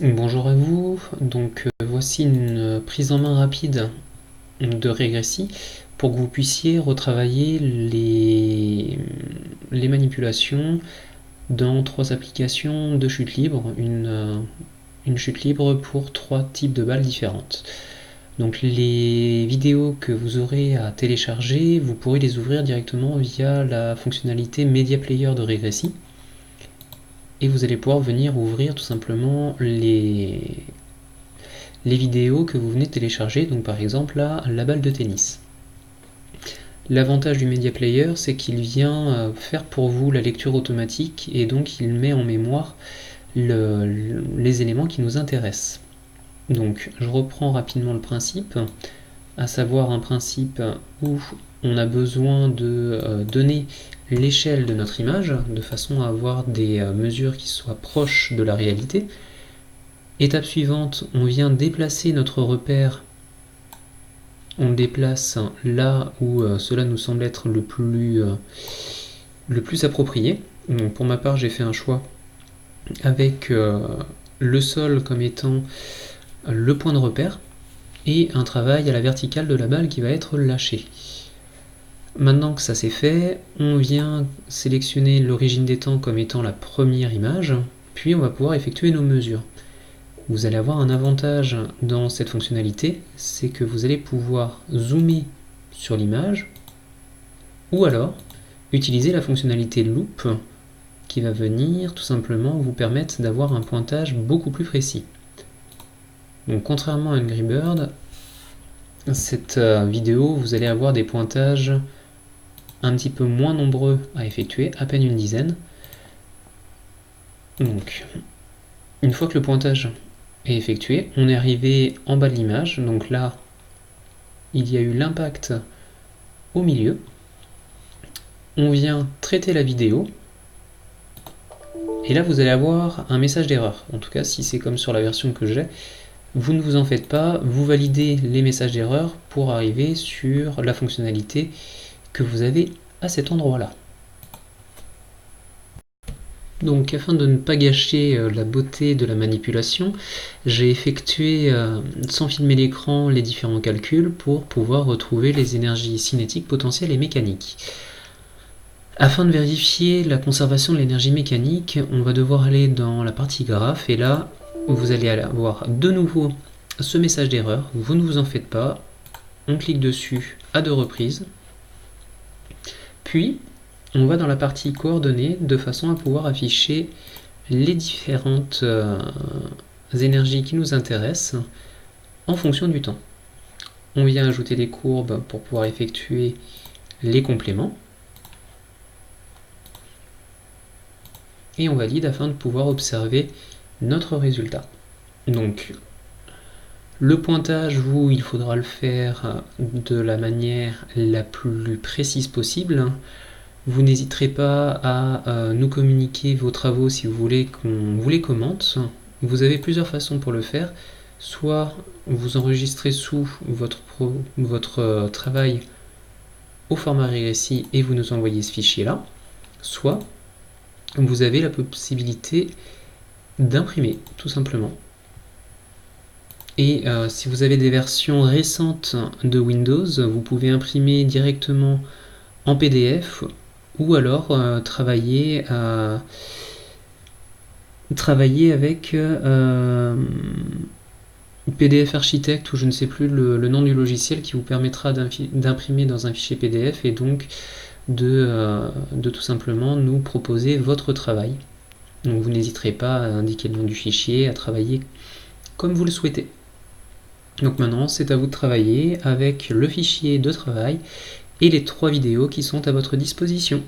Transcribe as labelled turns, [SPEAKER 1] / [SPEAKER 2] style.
[SPEAKER 1] Bonjour à vous, voici une prise en main rapide de Régressi pour que vous puissiez retravailler les manipulations dans trois applications de chute libre, une chute libre pour trois types de balles différentes. Donc les vidéos que vous aurez à télécharger, vous pourrez les ouvrir directement via la fonctionnalité Media Player de Régressi. Et vous allez pouvoir venir ouvrir tout simplement les vidéos que vous venez de télécharger, donc par exemple là, la balle de tennis. L'avantage du Media Player, c'est qu'il vient faire pour vous la lecture automatique et donc il met en mémoire les éléments qui nous intéressent. Donc je reprends rapidement le principe, à savoir un principe où on a besoin de donner l'échelle de notre image de façon à avoir des mesures qui soient proches de la réalité. Étape suivante, on vient déplacer notre repère. On le déplace là où cela nous semble être le plus approprié. Donc pour ma part, j'ai fait un choix avec le sol comme étant le point de repère et un travail à la verticale de la balle qui va être lâché. Maintenant que ça c'est fait, on vient sélectionner l'origine des temps comme étant la première image, puis on va pouvoir effectuer nos mesures. Vous allez avoir un avantage dans cette fonctionnalité, c'est que vous allez pouvoir zoomer sur l'image, ou alors utiliser la fonctionnalité loop qui va venir tout simplement vous permettre d'avoir un pointage beaucoup plus précis. Donc contrairement à Angry Bird, cette vidéo, vous allez avoir des pointages un petit peu moins nombreux à effectuer, à peine une dizaine. Donc, une fois que le pointage est effectué, on est arrivé en bas de l'image. Donc là, il y a eu l'impact au milieu. On vient traiter la vidéo. Et là, vous allez avoir un message d'erreur. En tout cas, si c'est comme sur la version que j'ai, vous ne vous en faites pas. Vous validez les messages d'erreur pour arriver sur la fonctionnalité que vous avez à cet endroit-là. Donc afin de ne pas gâcher la beauté de la manipulation, j'ai effectué, sans filmer l'écran, les différents calculs pour pouvoir retrouver les énergies cinétiques, potentielles et mécaniques. Afin de vérifier la conservation de l'énergie mécanique, on va devoir aller dans la partie graphe et là, vous allez avoir de nouveau ce message d'erreur. Vous ne vous en faites pas, on clique dessus à 2 reprises. Puis, on va dans la partie coordonnées de façon à pouvoir afficher les différentes énergies qui nous intéressent en fonction du temps. On vient ajouter des courbes pour pouvoir effectuer les compléments. Et on valide afin de pouvoir observer notre résultat. Donc, le pointage, il faudra le faire de la manière la plus précise possible. Vous n'hésiterez pas à nous communiquer vos travaux si vous voulez qu'on vous les commente. Vous avez plusieurs façons pour le faire. Soit vous enregistrez sous votre travail au format Régressi et vous nous envoyez ce fichier-là. Soit vous avez la possibilité d'imprimer, tout simplement. Et si vous avez des versions récentes de Windows, vous pouvez imprimer directement en PDF ou alors travailler avec PDF Architect ou je ne sais plus le nom du logiciel qui vous permettra d'imprimer dans un fichier PDF et donc de tout simplement nous proposer votre travail. Donc vous n'hésiterez pas à indiquer le nom du fichier, à travailler comme vous le souhaitez. Donc maintenant, c'est à vous de travailler avec le fichier de travail et les 3 vidéos qui sont à votre disposition.